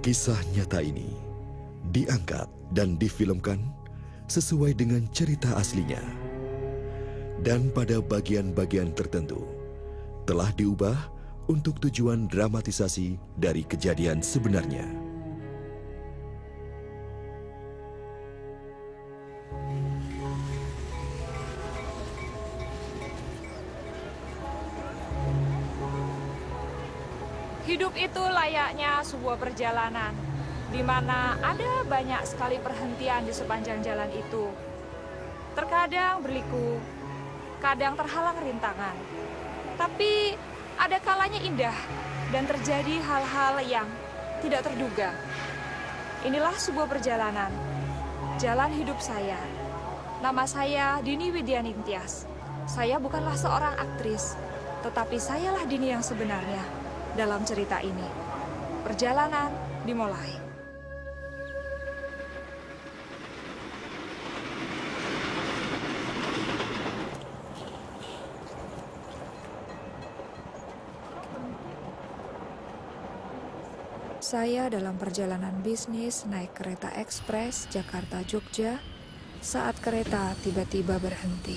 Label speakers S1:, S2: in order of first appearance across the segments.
S1: Kisah nyata ini diangkat dan difilmkan sesuai dengan cerita aslinya. Dan pada bagian-bagian tertentu telah diubah untuk tujuan dramatisasi dari kejadian sebenarnya.
S2: Hidup itu layaknya sebuah perjalanan, di mana ada banyak sekali perhentian di sepanjang jalan itu. Terkadang berliku, kadang terhalang rintangan. Tapi ada kalanya indah dan terjadi hal-hal yang tidak terduga. Inilah sebuah perjalanan, jalan hidup saya. Nama saya Dini Widyaningtyas. Saya bukanlah seorang aktris, tetapi sayalah Dini yang sebenarnya. Dalam cerita ini, perjalanan dimulai. Saya dalam perjalanan bisnis naik kereta ekspres Jakarta-Jogja saat kereta tiba-tiba berhenti.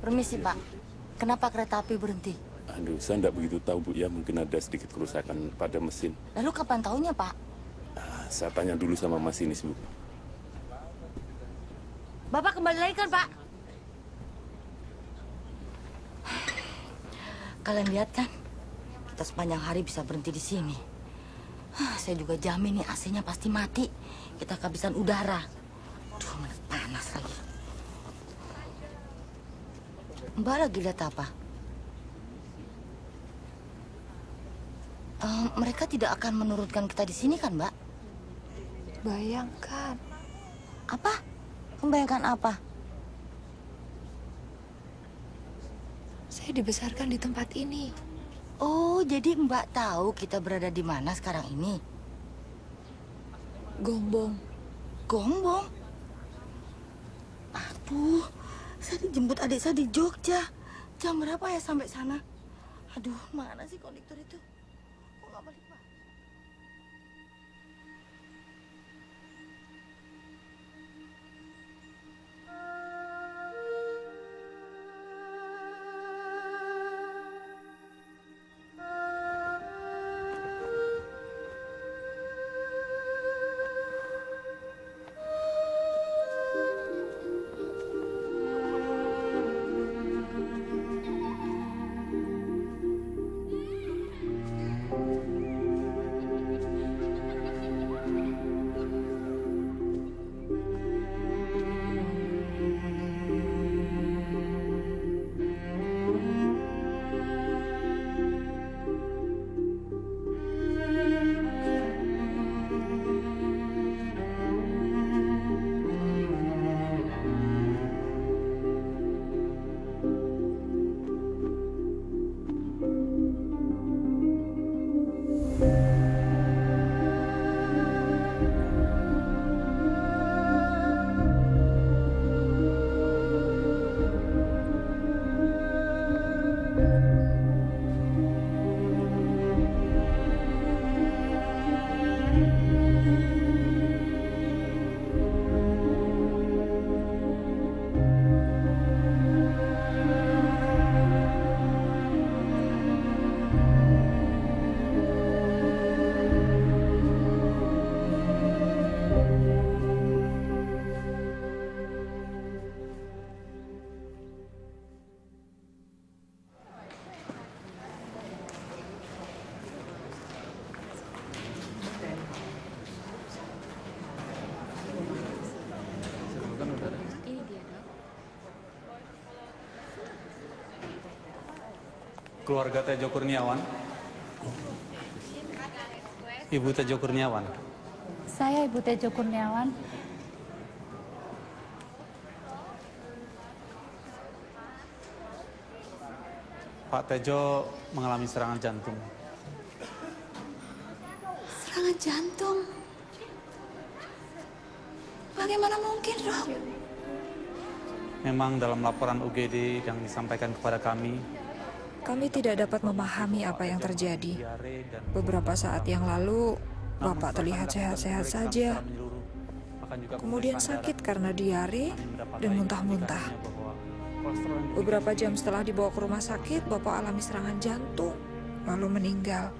S3: Permisi, Pak. Kenapa kereta api berhenti?
S4: Aduh, saya tidak begitu tahu, Bu. Ya, mungkin ada sedikit kerusakan pada mesin.
S3: Lalu kapan tahunya, Pak?
S4: Saya tanya dulu sama masinis, Bu.
S3: Bapak kembali lagi kan, Pak? Kalian lihat kan? Kita sepanjang hari bisa berhenti di sini. Saya juga jamin nih AC-nya pasti mati. Kita kehabisan udara. Duh, mana panas lagi. Mbak lagi lihat apa? Mereka tidak akan menurunkan kita di sini kan, Mbak?
S2: Bayangkan.
S3: Apa? Membayangkan apa?
S2: Saya dibesarkan di tempat ini.
S3: Oh, jadi Mbak tahu kita berada di mana sekarang ini?
S2: Gombong.
S3: Gombong? Aduh, saya dijemput adik saya di Jogja. Jam berapa ya sampai sana? Aduh, mana sih konduktor itu? Kok nggak balik, Pak?
S5: Keluarga Tejo Kurniawan. Ibu Tejo Kurniawan.
S6: Saya Ibu Tejo Kurniawan.
S5: Pak Tejo mengalami serangan jantung.
S7: serangan jantung. Bagaimana mungkin, Dok?
S5: Memang dalam laporan UGD yang disampaikan kepada kami
S2: tidak dapat memahami apa yang terjadi. Beberapa saat yang lalu, Bapak terlihat sehat-sehat saja. Kemudian sakit karena diare dan muntah-muntah. Beberapa jam setelah dibawa ke rumah sakit, Bapak alami serangan jantung, lalu meninggal.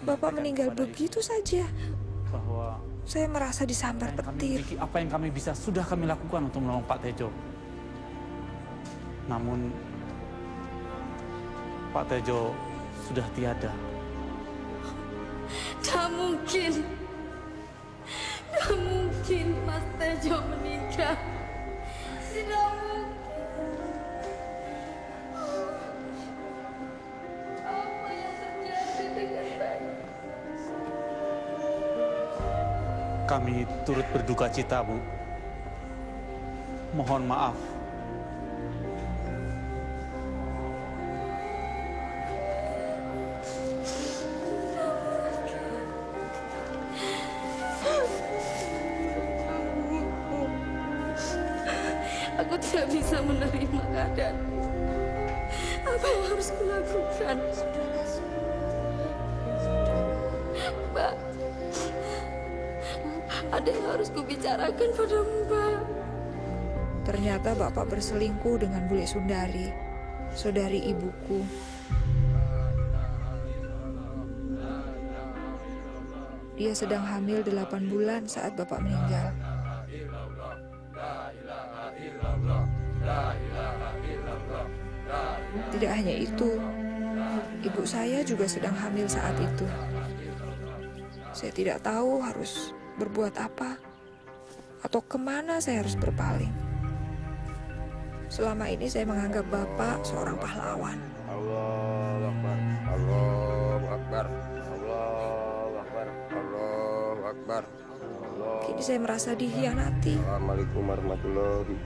S2: Bapak meninggal begitu saja.
S5: bahwa
S2: Saya merasa disambar petir.
S5: apa yang kami bisa sudah kami lakukan untuk menolong Pak Tejo. Namun Pak Tejo sudah tiada.
S7: Tak mungkin. Tak mungkin Mas Tejo meninggal. Tidak mungkin. Apa yang terjadi dengan saya?
S5: Kami turut berduka cita, Bu. Mohon maaf.
S7: Aku tidak bisa menerima keadaan. Apa yang harus kulakukan? Mbak, ada yang harus kubicarakan pada Mbak.
S2: Ternyata Bapak berselingkuh dengan Bule Sundari, saudari ibuku. Dia sedang hamil 8 bulan saat Bapak meninggal. Tidak hanya itu, ibu saya juga sedang hamil saat itu. Saya tidak tahu harus berbuat apa atau kemana saya harus berpaling. Selama ini saya menganggap Bapak seorang pahlawan.
S8: Allahu Akbar, Allahu Akbar, Allahu Akbar, Allahu Akbar.
S2: Kini saya merasa dikhianati.
S8: Assalamualaikum warahmatullahi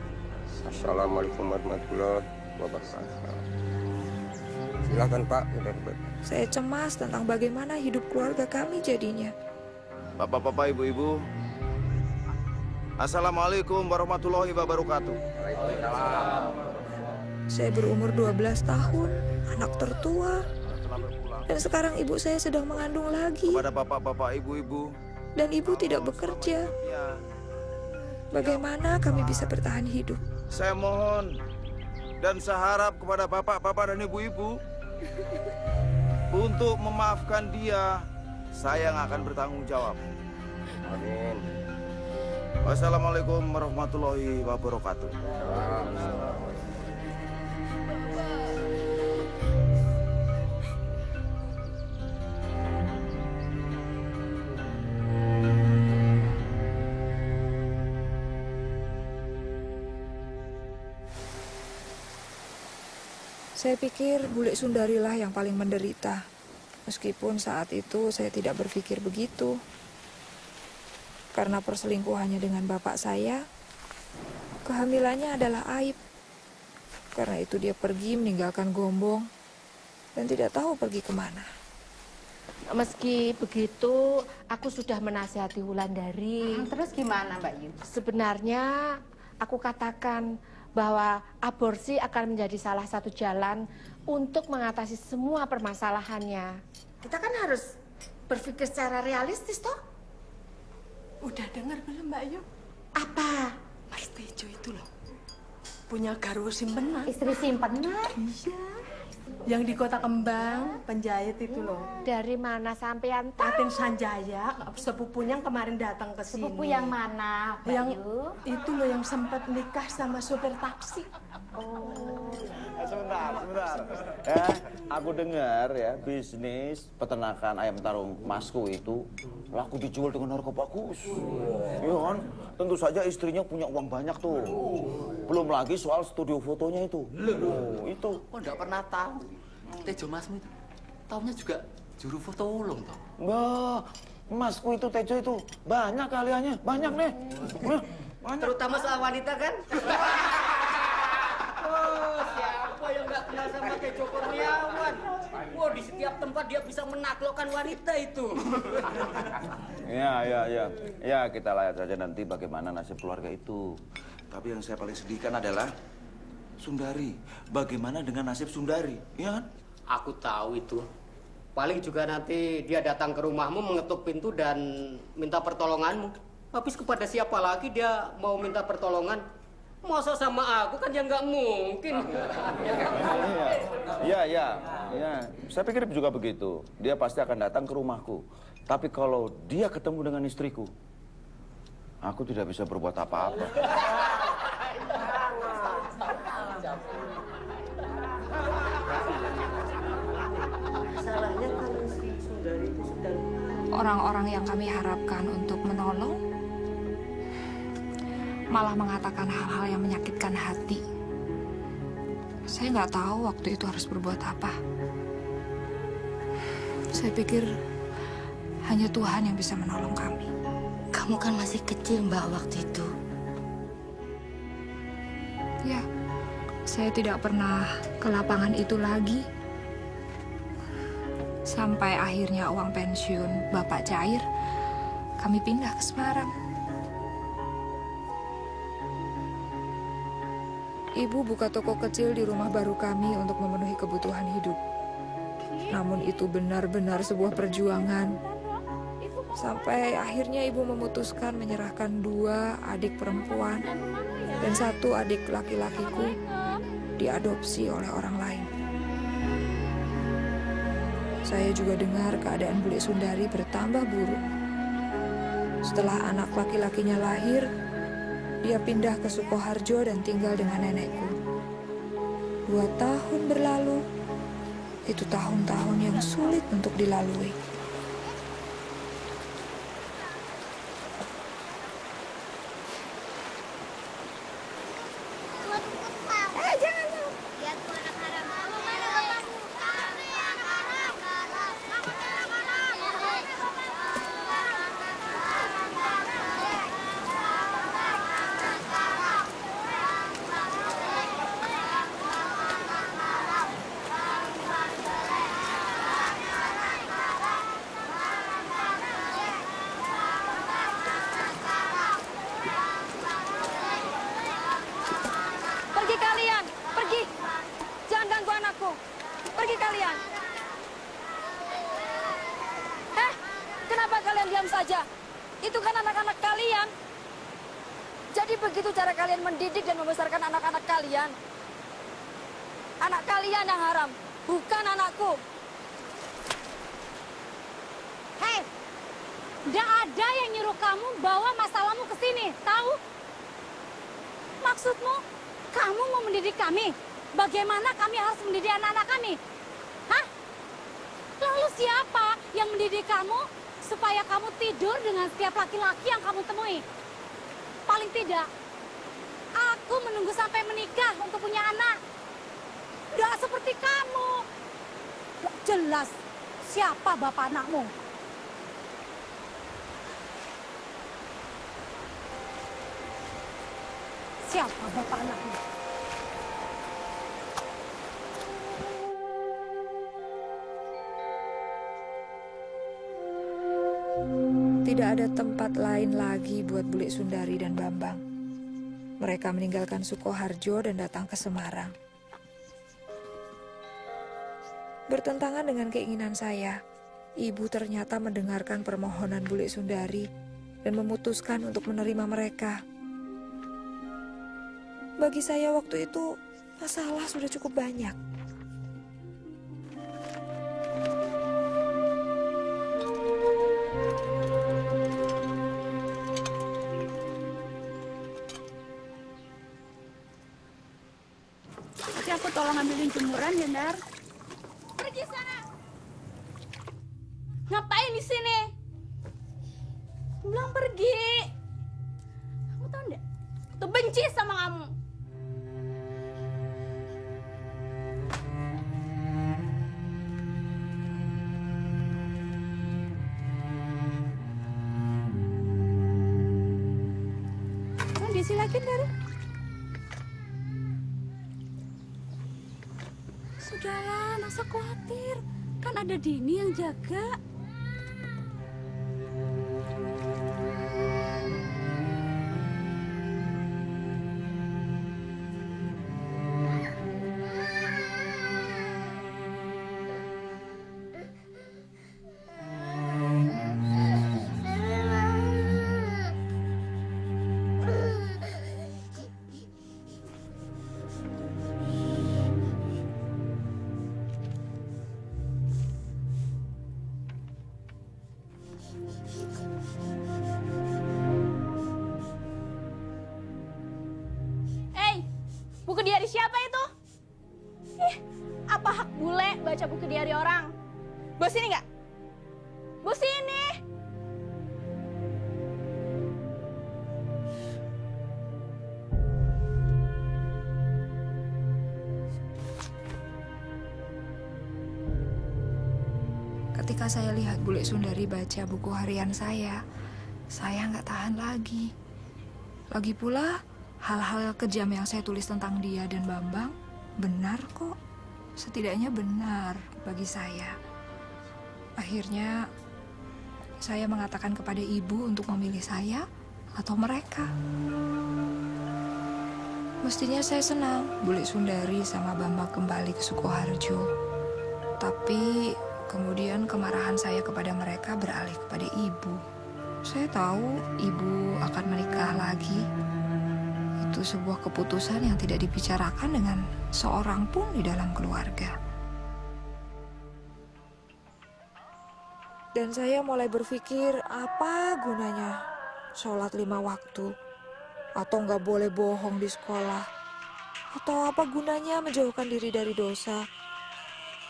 S8: wabarakatuh. Silakan Pak.
S2: Saya cemas tentang bagaimana hidup keluarga kami jadinya.
S9: Bapak-bapak, ibu-ibu, Assalamualaikum warahmatullahi wabarakatuh.
S2: Saya berumur 12 tahun, anak tertua. Dan sekarang ibu saya sedang mengandung lagi.
S9: Kepada bapak-bapak, ibu-ibu,
S2: dan ibu tidak bekerja. Bagaimana kami bisa bertahan hidup?
S9: Saya mohon dan saya harap kepada bapak-bapak dan ibu-ibu untuk memaafkan dia. Saya yang akan bertanggung jawab.
S8: Amin.
S9: Wassalamualaikum warahmatullahi wabarakatuh.
S2: Saya pikir Bule Sundarilah yang paling menderita. Meskipun saat itu saya tidak berpikir begitu. Karena perselingkuhannya dengan bapak saya, kehamilannya adalah aib. Karena itu dia pergi meninggalkan Gombong dan tidak tahu pergi kemana.
S10: Meski begitu, aku sudah menasihati Wulandari.
S11: Terus gimana Mbak Yu?
S10: Sebenarnya aku katakan bahwa aborsi akan menjadi salah satu jalan untuk mengatasi semua permasalahannya. Kita kan harus berpikir secara realistis, toh?
S11: Udah dengar belum Mbak Yu?
S10: Apa?
S11: Mas Tejo itu loh, punya garwa simpenan.
S10: Istri simpenan?
S11: Iya. Yang di Kota Kembang, penjahit itu loh.
S10: Dari mana sampean tahu?
S11: Atin Sanjaya, sepupunya yang kemarin datang ke sini.
S10: Sepupu yang mana, Mbak
S11: Yang
S10: Yu?
S11: itu loh yang sempat nikah sama sopir taksi.
S10: Oh.
S12: Sebentar. Aku dengar ya, bisnis peternakan ayam tarung Masku itu laku dijual dengan harga bagus. Iya kan? Tentu saja istrinya punya uang banyak tuh. Belum lagi soal studio fotonya itu. Itu.
S13: Kok nggak pernah tahu? Tejo Masmu itu taunya juga juru foto ulung toh?
S12: Enggak, Masku itu Tejo itu banyak kaliannya, banyak nih.
S13: Banyak. Terutama soal wanita kan? Oh, siapa yang nggak kenal sama Tejo Kurniawan?
S14: Wah, di setiap tempat dia bisa menaklukkan wanita itu.
S12: Ya, kita lihat saja nanti bagaimana nasib keluarga itu. Tapi yang saya paling sedihkan adalah Sundari. Bagaimana dengan nasib Sundari, ya kan?
S14: Aku tahu itu. Paling juga nanti dia datang ke rumahmu, mengetuk pintu dan minta pertolonganmu. Habis kepada siapa lagi dia mau minta pertolongan? Masa sama aku kan ya nggak mungkin.
S12: Ya. Saya pikir juga begitu. Dia pasti akan datang ke rumahku. Tapi kalau dia ketemu dengan istriku, aku tidak bisa berbuat apa-apa.
S2: Orang-orang yang kami harapkan untuk menolong malah mengatakan hal-hal yang menyakitkan hati. Saya nggak tahu waktu itu harus berbuat apa. Saya pikir hanya Tuhan yang bisa menolong kami.
S3: Kamu kan masih kecil, Mbak, waktu itu.
S2: Ya, saya tidak pernah ke lapangan itu lagi. Sampai akhirnya uang pensiun Bapak cair, kami pindah ke Semarang. Ibu buka toko kecil di rumah baru kami untuk memenuhi kebutuhan hidup. Namun itu benar-benar sebuah perjuangan. Sampai akhirnya ibu memutuskan menyerahkan 2 adik perempuan dan 1 adik laki-lakiku diadopsi oleh orang lain. Saya juga dengar keadaan Bule Sundari bertambah buruk. Setelah anak laki-lakinya lahir, dia pindah ke Sukoharjo dan tinggal dengan nenekku. 2 tahun berlalu, itu tahun-tahun yang sulit untuk dilalui.
S15: Kenapa kalian diam saja? Itu kan anak-anak kalian. Jadi begitu cara kalian mendidik dan membesarkan anak-anak kalian. Anak kalian yang haram, bukan anakku.
S16: Hei, tidak ada yang nyuruh kamu bawa masalahmu ke sini, tahu? Maksudmu, kamu mau mendidik kami? Bagaimana kami harus mendidik anak-anak kami? Hah? Lalu siapa yang mendidik kamu supaya kamu tidur dengan setiap laki-laki yang kamu temui? Paling tidak, aku menunggu sampai menikah untuk punya anak. Tidak seperti kamu. Jelas siapa bapak anakmu. Siapa bapak anakmu?
S2: Tidak ada tempat lain lagi buat Bule Sundari dan Bambang. Mereka meninggalkan Sukoharjo dan datang ke Semarang. Bertentangan dengan keinginan saya, ibu ternyata mendengarkan permohonan Bule Sundari dan memutuskan untuk menerima mereka. Bagi saya waktu itu, masalah sudah cukup banyak.
S6: Nanti aku tolong ambilin jemuran ya, Nar.
S16: Pergi sana. Ngapain di sini? Bilang pergi. Kamu tahu enggak? Tuh benci sama kamu.
S6: Kamu disilakin, Nar.
S16: Sudahlah, anak usah khawatir. Kan ada Dini yang jaga.
S6: Buku diari siapa itu? Ih, apa hak bule baca buku diari orang? Bos ini nggak? Bos ini.
S17: Ketika saya lihat Bule Sundari baca buku harian saya nggak tahan lagi. Lagi pula, hal-hal kejam yang saya tulis tentang dia dan Bambang benar kok. Setidaknya benar bagi saya. Akhirnya, saya mengatakan kepada ibu untuk memilih saya atau mereka. Mestinya saya senang Bule Sundari sama Bambang kembali ke Sukoharjo. Tapi kemudian kemarahan saya kepada mereka beralih kepada ibu. Saya tahu ibu akan menikah lagi. Itu sebuah keputusan yang tidak dibicarakan dengan seorang pun di dalam keluarga. Dan saya mulai berpikir, apa gunanya sholat 5 waktu? Atau nggak boleh bohong di sekolah? Atau apa gunanya menjauhkan diri dari dosa?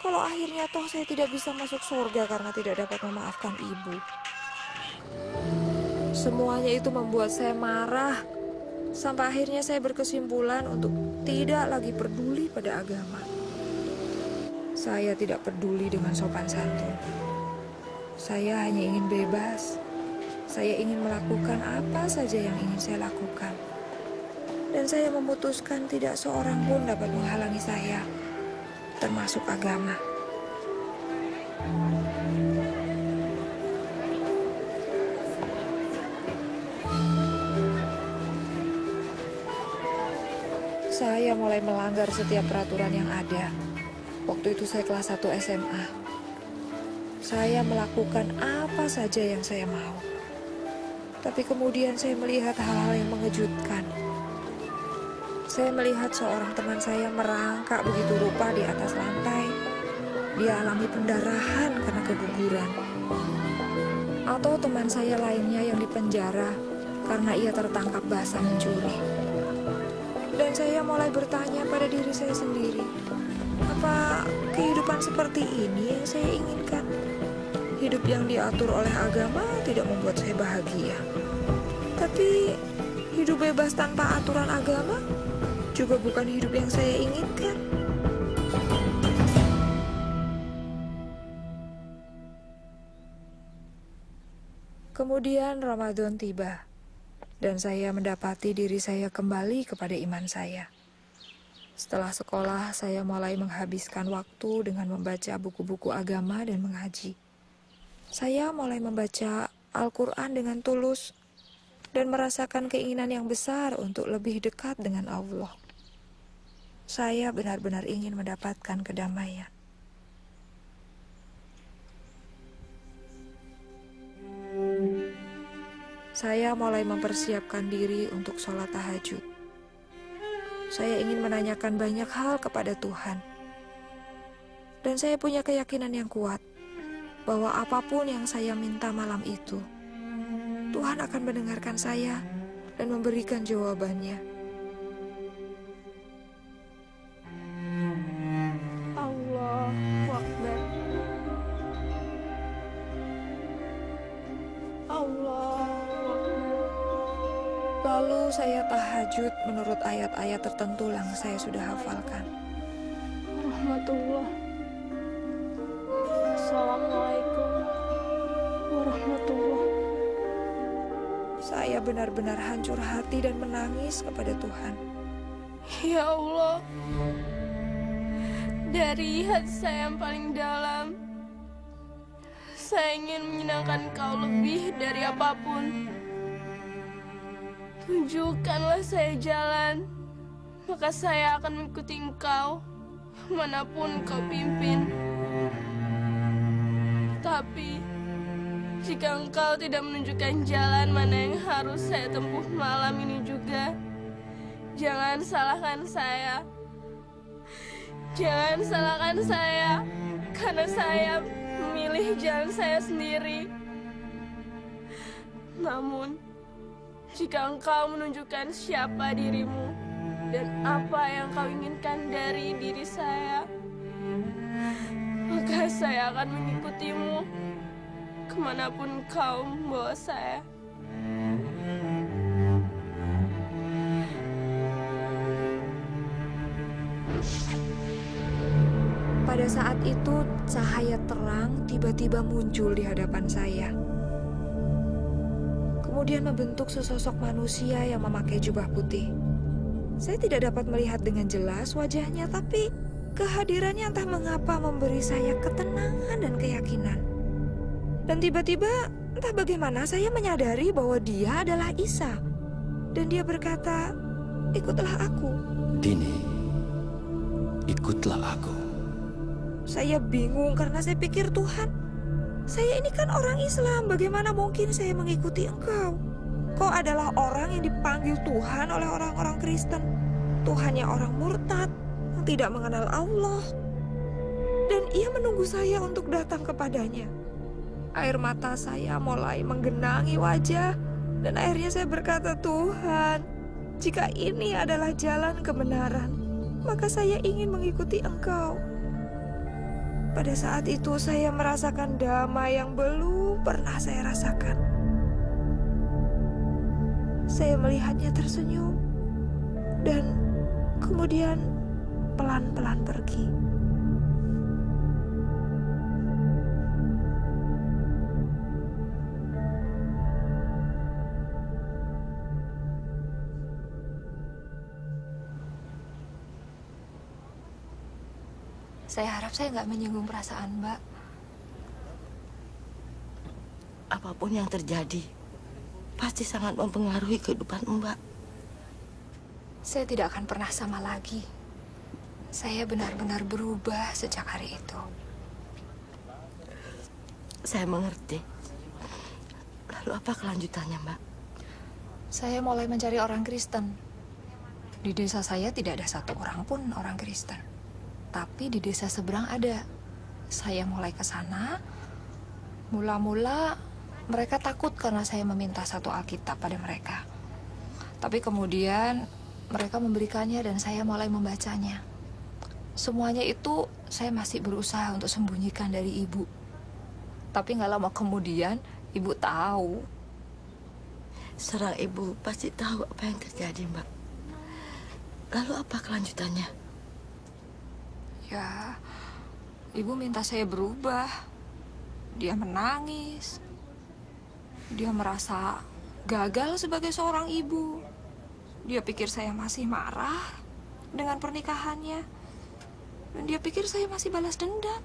S17: Kalau akhirnya toh saya tidak bisa masuk surga karena tidak dapat memaafkan ibu. Semuanya itu membuat saya marah. Sampai akhirnya saya berkesimpulan untuk tidak lagi peduli pada agama. Saya tidak peduli dengan sopan santun. Saya hanya ingin bebas. Saya ingin melakukan apa saja yang ingin saya lakukan. Dan saya memutuskan tidak seorang pun dapat menghalangi saya, termasuk agama. Saya mulai melanggar setiap peraturan yang ada. Waktu itu saya kelas 1 SMA. Saya melakukan apa saja yang saya mau. Tapi kemudian saya melihat hal-hal yang mengejutkan. Saya melihat seorang teman saya merangkak begitu rupa di atas lantai. Dia alami pendarahan karena keguguran. Atau teman saya lainnya yang dipenjara karena ia tertangkap basah mencuri. Dan saya mulai bertanya pada diri saya sendiri, apa kehidupan seperti ini yang saya inginkan? Hidup yang diatur oleh agama tidak membuat saya bahagia. Tapi hidup bebas tanpa aturan agama juga bukan hidup yang saya inginkan. Kemudian Ramadan tiba. Dan saya mendapati diri saya kembali kepada iman saya. Setelah sekolah, saya mulai menghabiskan waktu dengan membaca buku-buku agama dan mengaji. Saya mulai membaca Al-Quran dengan tulus dan merasakan keinginan yang besar untuk lebih dekat dengan Allah. Saya benar-benar ingin mendapatkan kedamaian. Saya mulai mempersiapkan diri untuk sholat tahajud. Saya ingin menanyakan banyak hal kepada Tuhan. Dan saya punya keyakinan yang kuat bahwa apapun yang saya minta malam itu, Tuhan akan mendengarkan saya dan memberikan jawabannya.
S6: Allahu Akbar.
S17: Lalu saya tahajud menurut ayat-ayat tertentu yang saya sudah hafalkan.
S6: Rahmatullah. Assalamualaikum warahmatullah.
S17: Saya benar-benar hancur hati dan menangis kepada Tuhan.
S6: Ya Allah, Dari hati saya yang paling dalam, saya ingin menyenangkan Kau lebih dari apapun. Tunjukkanlah saya jalan, maka saya akan mengikuti Engkau manapun Kau pimpin. Tapi jika Engkau tidak menunjukkan jalan mana yang harus saya tempuh malam ini juga, jangan salahkan saya. Jangan salahkan saya, karena saya memilih jalan saya sendiri. Namun, jika Engkau menunjukkan siapa dirimu dan apa yang Kau inginkan dari diri saya, maka saya akan mengikutimu kemanapun Kau membawa saya.
S17: Pada saat itu, cahaya terang tiba-tiba muncul di hadapan saya. Kemudian membentuk sesosok manusia yang memakai jubah putih. Saya tidak dapat melihat dengan jelas wajahnya, tapi kehadirannya entah mengapa memberi saya ketenangan dan keyakinan. Dan tiba-tiba, entah bagaimana saya menyadari bahwa dia adalah Isa. Dan dia berkata, "Ikutlah aku."
S18: Dini, ikutlah aku.
S17: Saya bingung karena saya pikir, Tuhan, saya ini kan orang Islam, bagaimana mungkin saya mengikuti Engkau? Kau adalah orang yang dipanggil Tuhan oleh orang-orang Kristen. Tuhannya orang murtad, yang tidak mengenal Allah. Dan ia menunggu saya untuk datang kepadanya. Air mata saya mulai menggenangi wajah, dan akhirnya saya berkata, "Tuhan, jika ini adalah jalan kebenaran, maka saya ingin mengikuti Engkau." Pada saat itu saya merasakan damai yang belum pernah saya rasakan. Saya melihatnya tersenyum dan kemudian pelan-pelan pergi. Saya harap saya nggak menyinggung perasaan Mbak.
S3: Apapun yang terjadi, pasti sangat mempengaruhi kehidupan Mbak.
S17: Saya tidak akan pernah sama lagi. Saya benar-benar berubah sejak hari itu.
S3: Saya mengerti. Lalu apa kelanjutannya, Mbak?
S17: Saya mulai mencari orang Kristen. Di desa saya tidak ada satu orang pun orang Kristen. Tapi di desa seberang ada. Saya mulai ke sana. Mula-mula mereka takut karena saya meminta satu Alkitab pada mereka. Tapi kemudian mereka memberikannya dan saya mulai membacanya. Semuanya itu saya masih berusaha untuk sembunyikan dari ibu. Tapi nggak lama kemudian ibu tahu.
S3: Serang ibu pasti tahu apa yang terjadi, Mbak. Lalu apa kelanjutannya?
S17: Ya, ibu minta saya berubah. Dia menangis. Dia merasa gagal sebagai seorang ibu. Dia pikir saya masih marah dengan pernikahannya. Dan dia pikir saya masih balas dendam.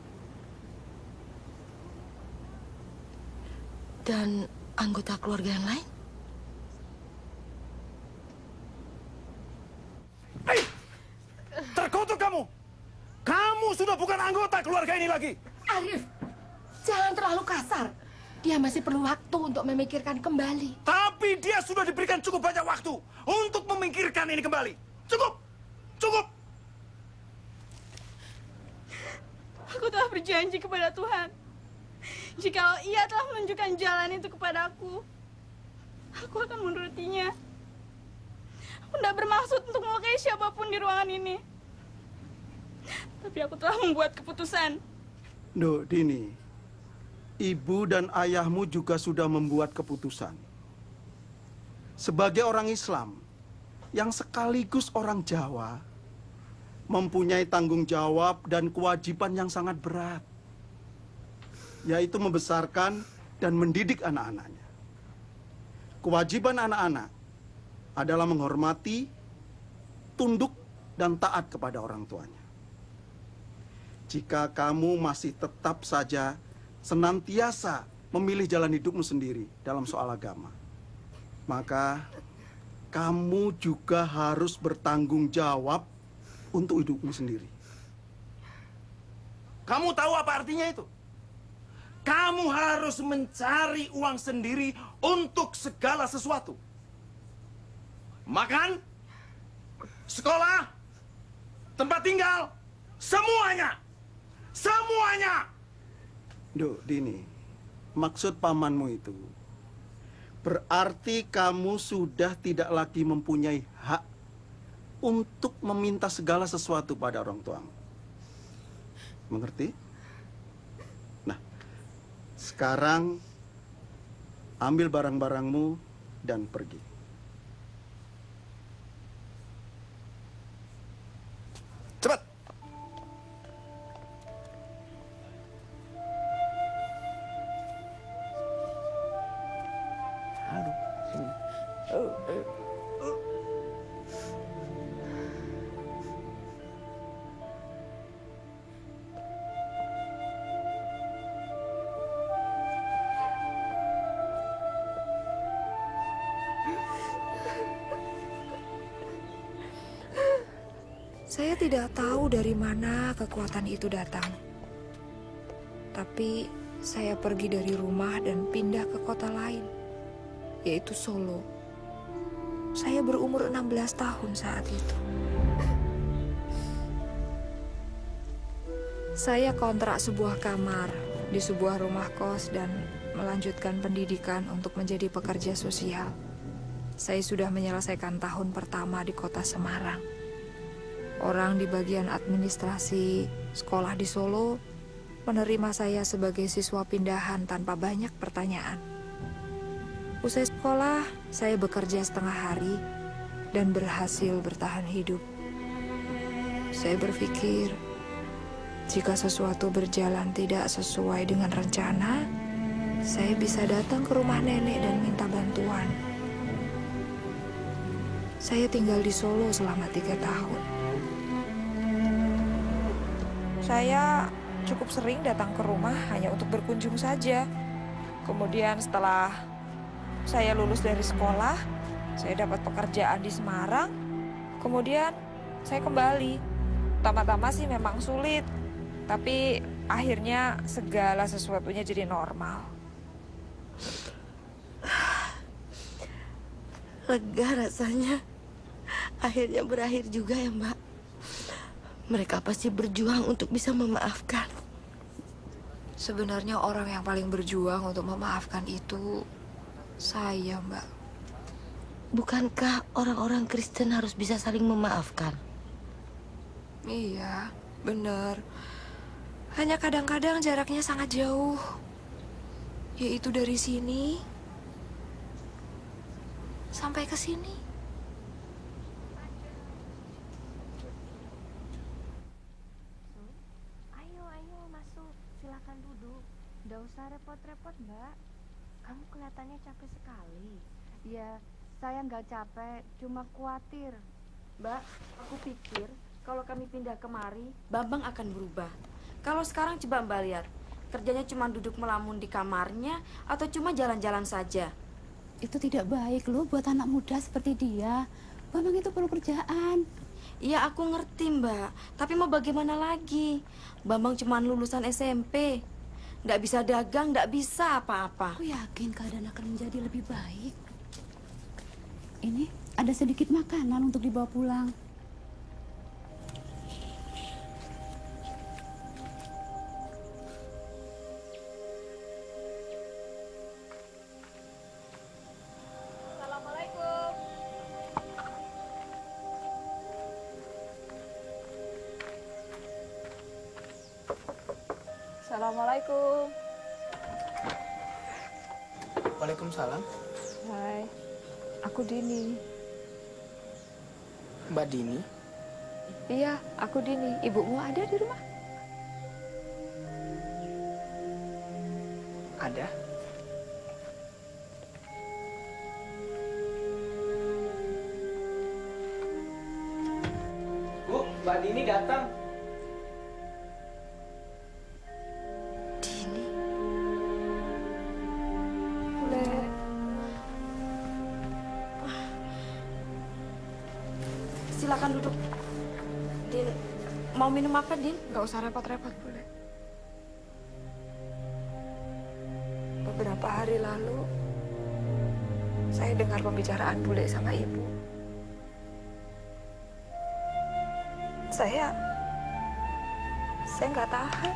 S3: Dan anggota keluarga yang lain?
S9: Hei! Terkutuk kamu! Kamu sudah bukan anggota keluarga ini lagi!
S10: Arif, jangan terlalu kasar. Dia masih perlu waktu untuk memikirkan kembali.
S9: Tapi dia sudah diberikan cukup banyak waktu untuk memikirkan ini kembali. Cukup! Cukup!
S6: Aku telah berjanji kepada Tuhan. Jikalau Ia telah menunjukkan jalan itu kepadaku, aku akan menurutinya. Aku tidak bermaksud untuk melukai siapapun di ruangan ini. Tapi aku telah membuat keputusan.
S19: Duh, Dini. Ibu dan ayahmu juga sudah membuat keputusan. Sebagai orang Islam, yang sekaligus orang Jawa, mempunyai tanggung jawab dan kewajiban yang sangat berat, yaitu membesarkan dan mendidik anak-anaknya. Kewajiban anak-anak adalah menghormati, tunduk, dan taat kepada orang tuanya. jika kamu masih tetap saja senantiasa memilih jalan hidupmu sendiri dalam soal agama, maka kamu juga harus bertanggung jawab untuk hidupmu sendiri. Kamu tahu apa artinya itu? Kamu harus mencari uang sendiri untuk segala sesuatu. Makan, sekolah, tempat tinggal, semuanya. Semuanya. Duk, Dini, maksud pamanmu itu berarti kamu sudah tidak lagi mempunyai hak untuk meminta segala sesuatu pada orang tuamu. Mengerti? Nah, sekarang ambil barang-barangmu dan pergi. Cepat! Aduh, sini.
S17: Saya tidak tahu dari mana kekuatan itu datang. Tapi saya pergi dari rumah dan pindah ke kota lain, yaitu Solo. Saya berumur 16 tahun saat itu. Saya kontrak sebuah kamar di sebuah rumah kos dan melanjutkan pendidikan untuk menjadi pekerja sosial. Saya sudah menyelesaikan tahun pertama di kota Semarang. Orang di bagian administrasi sekolah di Solo menerima saya sebagai siswa pindahan tanpa banyak pertanyaan. Usai sekolah, saya bekerja setengah hari dan berhasil bertahan hidup. Saya berpikir, jika sesuatu berjalan tidak sesuai dengan rencana, saya bisa datang ke rumah nenek dan minta bantuan. Saya tinggal di Solo selama 3 tahun. Saya cukup sering datang ke rumah hanya untuk berkunjung saja. Kemudian setelah saya lulus dari sekolah, saya dapat pekerjaan di Semarang. Kemudian saya kembali. Pertama-tama sih memang sulit, tapi akhirnya segala sesuatunya jadi normal.
S3: Lega rasanya. Akhirnya berakhir juga ya, Mbak. Mereka pasti berjuang untuk bisa memaafkan.
S17: Sebenarnya orang yang paling berjuang untuk memaafkan itu saya, Mbak.
S3: Bukankah orang-orang Kristen harus bisa saling memaafkan?
S17: Iya, benar. Hanya kadang-kadang jaraknya sangat jauh. Yaitu dari sini sampai ke sini.
S20: Silakan duduk. Nggak usah repot-repot, Mbak. Kamu kelihatannya capek sekali. Ya, saya nggak capek, cuma khawatir.
S15: Mbak, aku pikir kalau kami pindah kemari, Bambang akan berubah. Kalau sekarang coba Mbak lihat, kerjanya cuma duduk melamun di kamarnya atau cuma jalan-jalan saja.
S16: Itu tidak baik loh buat anak muda seperti dia. Bambang itu perlu kerjaan.
S15: Iya, aku ngerti, Mbak. Tapi mau bagaimana lagi? Bambang cuma lulusan SMP. Nggak bisa dagang, nggak bisa apa-apa.
S16: Aku yakin keadaan akan menjadi lebih baik. Ini ada sedikit makanan untuk dibawa pulang.
S2: Assalamualaikum. Assalamualaikum.
S21: Waalaikumsalam.
S17: Hai, aku Dini.
S21: Mbak Dini?
S17: Iya, aku Dini. Ibumu ada di rumah?
S21: Ada. Bu, Mbak Dini datang.
S10: silakan duduk. Din, mau minum apa, Din?
S17: Nggak usah repot-repot, Bule. Beberapa hari lalu, saya dengar pembicaraan Bule sama Ibu. Saya nggak tahan.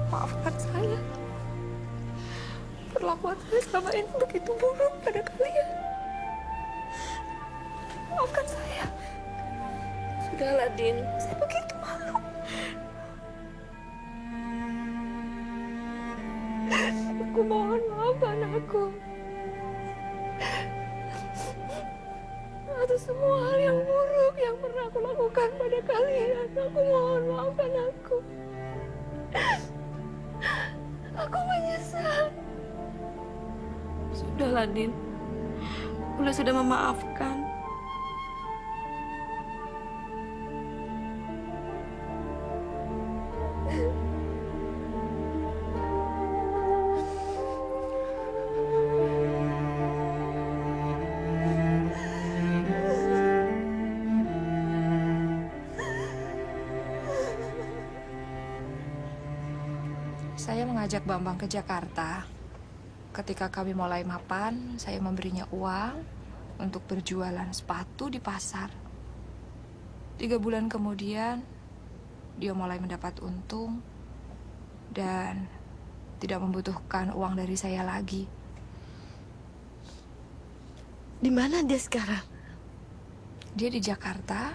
S17: Maafkan saya. Perlakuan saya selama ini begitu buruk pada kalian. Maafkan saya.
S10: Sudahlah, Din. Saya begitu malu.
S17: Aku mohon maafkan aku. Atas semua hal yang buruk yang pernah aku lakukan pada kalian. Aku mohon maafkan aku. Aku menyesal.
S10: Sudahlah, Din. Bule sudah memaafkan.
S17: Saya mengajak Bambang ke Jakarta. Ketika kami mulai mapan, saya memberinya uang untuk berjualan sepatu di pasar. 3 bulan kemudian, dia mulai mendapat untung dan tidak membutuhkan uang dari saya lagi.
S10: Di mana dia sekarang?
S17: Dia di Jakarta.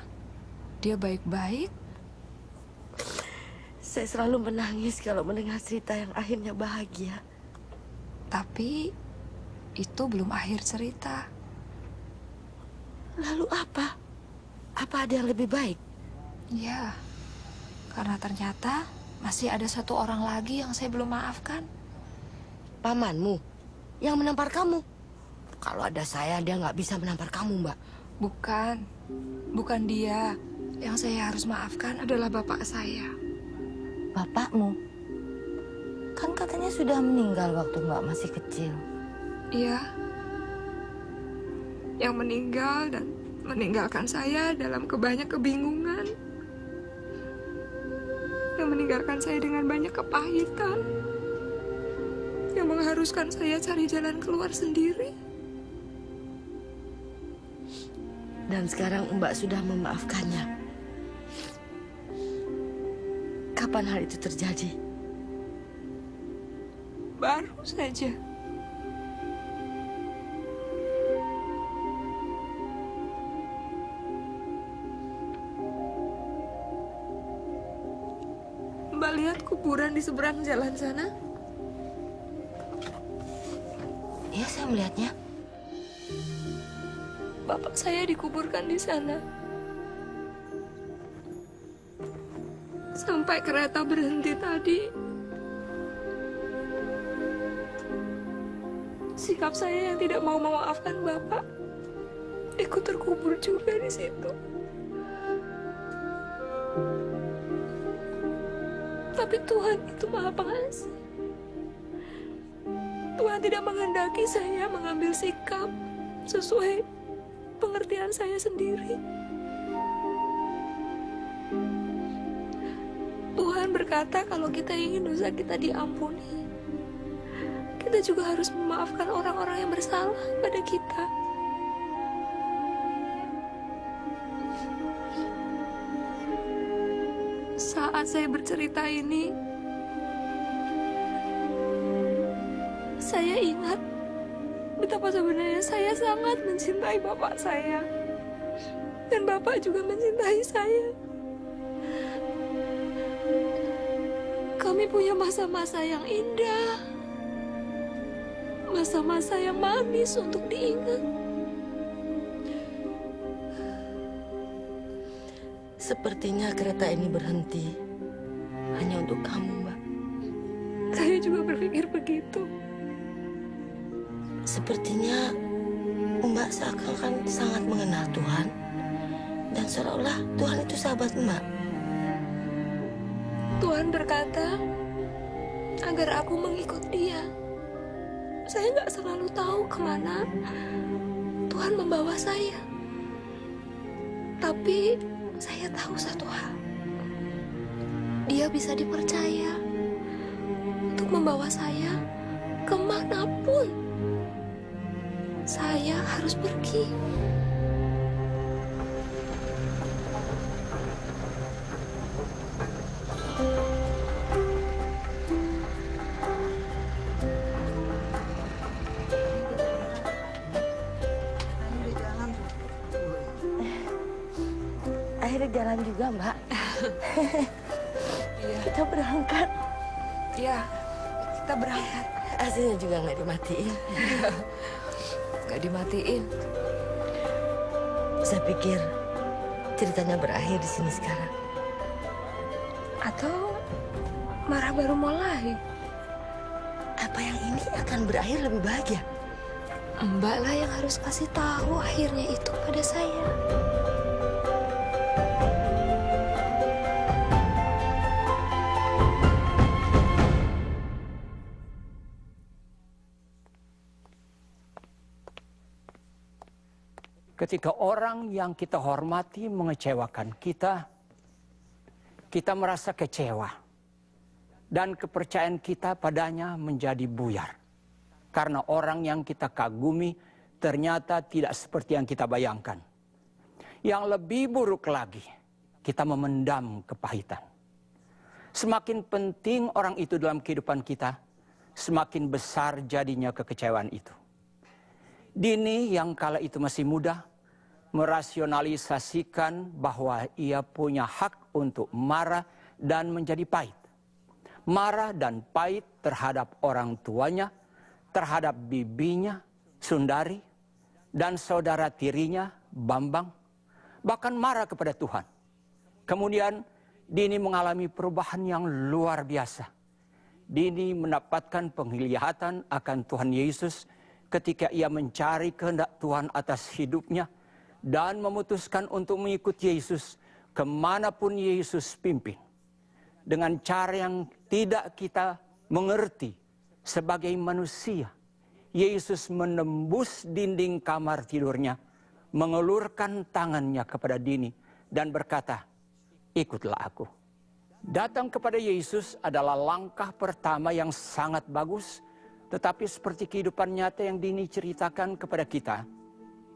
S17: Dia baik-baik.
S10: Saya selalu menangis kalau mendengar cerita yang akhirnya bahagia.
S17: Tapi itu belum akhir cerita.
S10: Lalu apa? Apa ada yang lebih baik?
S17: Ya, karena ternyata masih ada 1 orang lagi yang saya belum maafkan.
S3: Pamanmu yang menampar kamu. Kalau ada saya, dia nggak bisa menampar kamu, Mbak.
S17: Bukan dia. Yang saya harus maafkan adalah bapak saya.
S3: Bapakmu? Kan katanya sudah meninggal waktu Mbak masih kecil.
S17: Iya. Yang meninggal dan meninggalkan saya dalam banyak kebingungan. Yang meninggalkan saya dengan banyak kepahitan. Yang mengharuskan saya cari jalan keluar sendiri.
S10: Dan sekarang Mbak sudah memaafkannya. Kapan hal itu terjadi?
S17: Baru saja. Mbak lihat kuburan di seberang jalan sana?
S3: Iya, saya melihatnya.
S17: Bapak saya dikuburkan di sana. Sampai kereta berhenti tadi. Sikap saya yang tidak mau memaafkan Bapak ikut terkubur juga di situ. Tapi Tuhan itu Maha Pengasih. Tuhan tidak menghendaki saya mengambil sikap sesuai pengertian saya sendiri. Tuhan berkata kalau kita ingin dosa kita diampuni, kita juga harus memaafkan orang-orang yang bersalah pada kita. Saat saya bercerita ini, saya ingat betapa sebenarnya saya sangat mencintai bapak saya. Dan bapak juga mencintai saya. Kami punya masa-masa yang indah, masa-masa yang manis untuk diingat.
S10: Sepertinya kereta ini berhenti hanya untuk kamu, Mbak.
S17: Saya juga berpikir begitu.
S10: Sepertinya Mbak seakan-akan sangat mengenal Tuhan dan seolah-olah Tuhan itu sahabat Mbak.
S17: Tuhan berkata agar aku mengikut Dia. Saya nggak selalu tahu kemana Tuhan membawa saya.
S7: Tapi saya tahu satu hal. Dia bisa dipercaya untuk membawa saya kemanapun saya harus pergi.
S3: Akhirnya jalan juga, Mbak. Iya. Kita berangkat.
S17: Iya, kita berangkat.
S3: AC-nya juga nggak dimatiin.
S17: Nggak dimatiin.
S3: Saya pikir ceritanya berakhir di sini sekarang.
S7: Atau marah baru mulai.
S3: Apa yang ini akan berakhir lebih bahagia?
S7: Mbak lah yang harus kasih tahu akhirnya itu pada saya.
S1: Ketika orang yang kita hormati mengecewakan kita, kita merasa kecewa. Dan kepercayaan kita padanya menjadi buyar. Karena orang yang kita kagumi ternyata tidak seperti yang kita bayangkan. Yang lebih buruk lagi, kita memendam kepahitan. Semakin penting orang itu dalam kehidupan kita, semakin besar jadinya kekecewaan itu. Dini yang kala itu masih muda, merasionalisasikan bahwa ia punya hak untuk marah dan menjadi pahit. Marah dan pahit terhadap orang tuanya, terhadap bibinya, Sundari, dan saudara tirinya, Bambang, bahkan marah kepada Tuhan. Kemudian Dini mengalami perubahan yang luar biasa. Dini mendapatkan penglihatan akan Tuhan Yesus ketika ia mencari kehendak Tuhan atas hidupnya, dan memutuskan untuk mengikuti Yesus kemanapun Yesus pimpin. Dengan cara yang tidak kita mengerti sebagai manusia, Yesus menembus dinding kamar tidurnya, mengelurkan tangannya kepada Dini dan berkata, "Ikutlah aku." Datang kepada Yesus adalah langkah pertama yang sangat bagus, tetapi seperti kehidupan nyata yang Dini ceritakan kepada kita,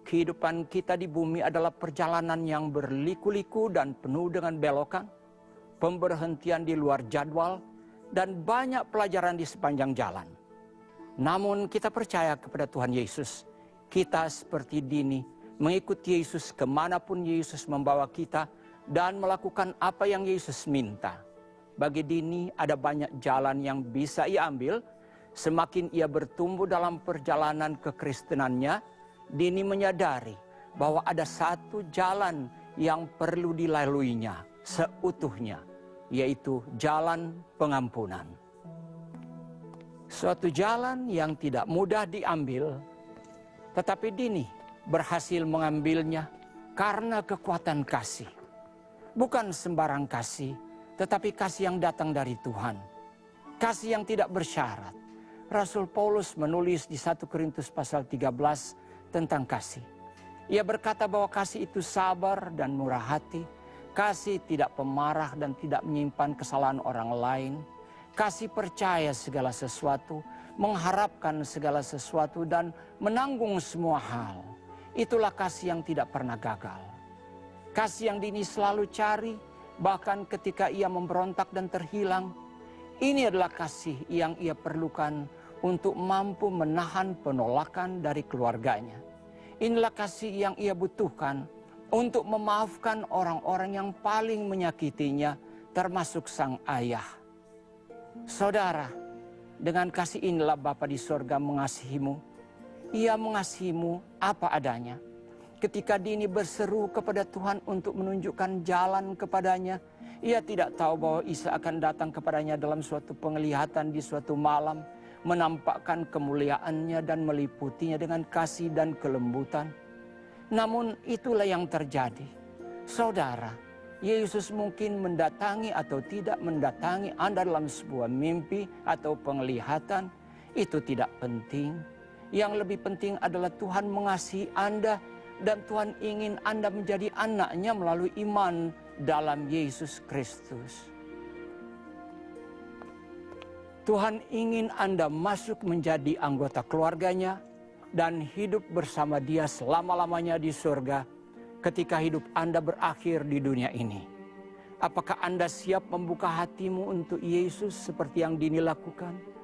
S1: kehidupan kita di bumi adalah perjalanan yang berliku-liku dan penuh dengan belokan, pemberhentian di luar jadwal, dan banyak pelajaran di sepanjang jalan. Namun kita percaya kepada Tuhan Yesus. Kita seperti Dini, mengikuti Yesus kemanapun Yesus membawa kita, dan melakukan apa yang Yesus minta. Bagi Dini ada banyak jalan yang bisa ia ambil. Semakin ia bertumbuh dalam perjalanan kekristenannya, Dini menyadari bahwa ada satu jalan yang perlu dilaluinya seutuhnya, yaitu jalan pengampunan. Suatu jalan yang tidak mudah diambil, tetapi Dini berhasil mengambilnya karena kekuatan kasih. Bukan sembarang kasih, tetapi kasih yang datang dari Tuhan. Kasih yang tidak bersyarat. Rasul Paulus menulis di 1 Korintus pasal 13 tentang kasih. Ia berkata bahwa kasih itu sabar dan murah hati. Kasih tidak pemarah dan tidak menyimpan kesalahan orang lain. Kasih percaya segala sesuatu, mengharapkan segala sesuatu, dan menanggung semua hal. Itulah kasih yang tidak pernah gagal. Kasih yang Dini selalu cari, bahkan ketika ia memberontak dan terhilang. Ini adalah kasih yang ia perlukan untuk mampu menahan penolakan dari keluarganya. Inilah kasih yang ia butuhkan untuk memaafkan orang-orang yang paling menyakitinya, termasuk sang ayah. Saudara, dengan kasih inilah Bapa di sorga mengasihimu. Ia mengasihimu apa adanya. Ketika Dini berseru kepada Tuhan untuk menunjukkan jalan kepadanya, ia tidak tahu bahwa Isa akan datang kepadanya dalam suatu penglihatan di suatu malam, menampakkan kemuliaannya dan meliputinya dengan kasih dan kelembutan. Namun itulah yang terjadi. Saudara, Yesus mungkin mendatangi atau tidak mendatangi Anda dalam sebuah mimpi atau penglihatan, itu tidak penting. Yang lebih penting adalah Tuhan mengasihi Anda Dan Tuhan ingin Anda menjadi anak-Nya melalui iman dalam Yesus Kristus. Tuhan ingin Anda masuk menjadi anggota keluarga-Nya dan hidup bersama Dia selama-lamanya di surga ketika hidup Anda berakhir di dunia ini. Apakah Anda siap membuka hatimu untuk Yesus seperti yang Dini lakukan?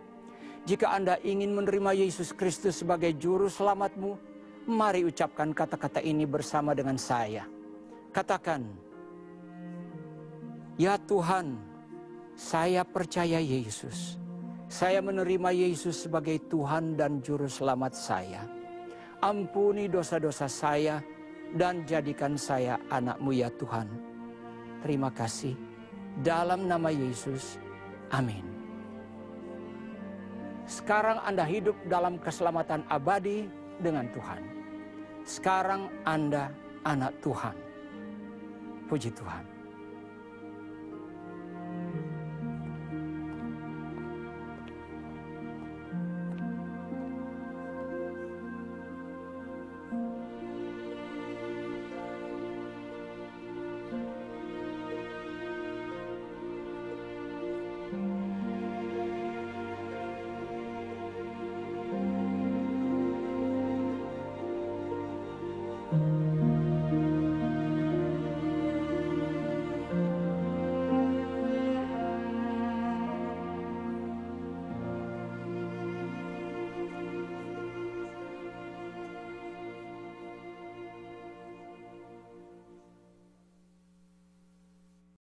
S1: Jika Anda ingin menerima Yesus Kristus sebagai juru selamatmu, mari ucapkan kata-kata ini bersama dengan saya. Katakan, "Ya Tuhan, saya percaya Yesus. Saya menerima Yesus sebagai Tuhan dan Juru Selamat saya. Ampuni dosa-dosa saya dan jadikan saya anak-Mu ya Tuhan. Terima kasih. Dalam nama Yesus, amin." Sekarang Anda hidup dalam keselamatan abadi dengan Tuhan. Sekarang Anda anak Tuhan. Puji Tuhan.
S4: Thank you.